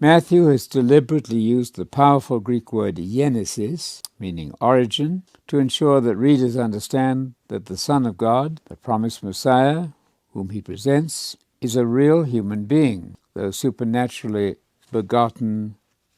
Matthew has deliberately used the powerful Greek word genesis, meaning origin, to ensure that readers understand that the Son of God, the promised Messiah, whom he presents, is a real human being, though supernaturally begotten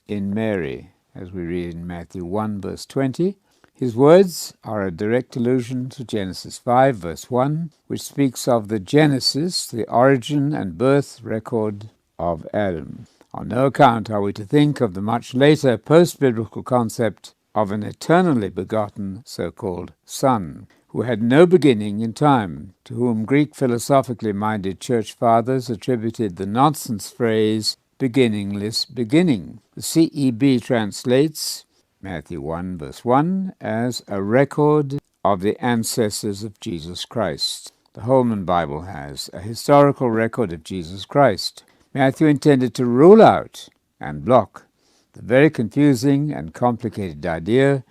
in Mary, as we read in Matthew 1, verse 20. His words are a direct allusion to Genesis 5, verse 1, which speaks of the Genesis, the origin and birth record of Adam. On no account are we to think of the much later post-biblical concept of an eternally begotten so-called Son, who had no beginning in time, to whom Greek philosophically minded church fathers attributed the nonsense phrase, beginningless beginning. The CEB translates Matthew 1, verse 1, as a record of the ancestors of Jesus Christ. The Holman Bible has a historical record of Jesus Christ. Matthew intended to rule out and block the very confusing and complicated idea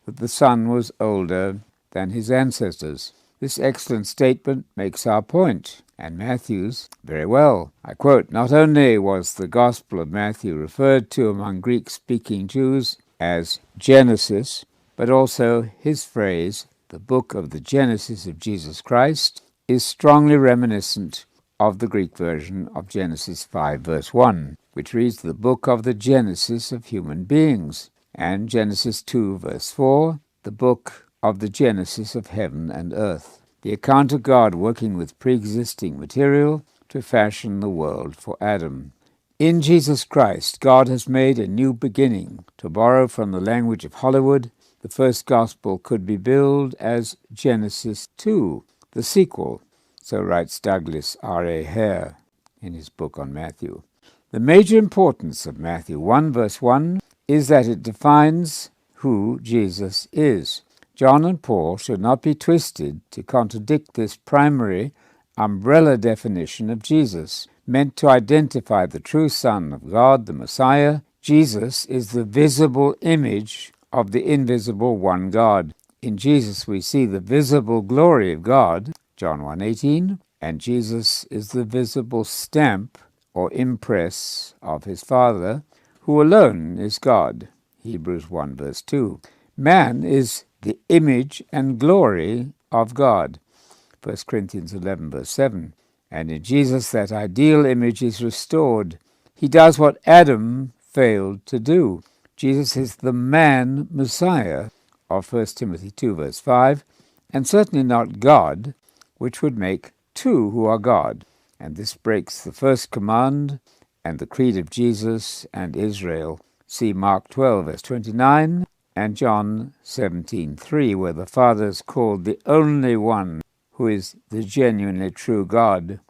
that the Son was older than his ancestors. This excellent statement makes our point, and Matthew's very well. I quote, "Not only was the Gospel of Matthew referred to among Greek-speaking Jews as Genesis, but also his phrase, the book of the Genesis of Jesus Christ, is strongly reminiscent of the Greek version of Genesis 5, verse 1, which reads the book of the Genesis of human beings, and Genesis 2, verse 4, the book of the Genesis of heaven and earth, the account of God working with pre-existing material to fashion the world for Adam. In Jesus Christ, God has made a new beginning. To borrow from the language of Hollywood, the first gospel could be billed as Genesis 2, the sequel. So writes Douglas R.A. Hare in his book on Matthew. The major importance of Matthew 1, verse 1 is that it defines who Jesus is. John and Paul should not be twisted to contradict this primary umbrella definition of Jesus, meant to identify the true Son of God, the Messiah. Jesus is the visible image of the invisible one God. In Jesus we see the visible glory of God, John 1:18, and Jesus is the visible stamp or impress of his Father, who alone is God, Hebrews 1, verse 2. Man is the image and glory of God, 1 Corinthians 11, verse 7. And in Jesus that ideal image is restored. He does what Adam failed to do. Jesus is the man Messiah of 1 Timothy 2, verse 5, and certainly not God, which would make two who are God. And this breaks the first command and the creed of Jesus and Israel. See Mark 12, verse 29, and John 17:3, where the Father is called the only one who is the genuinely true God.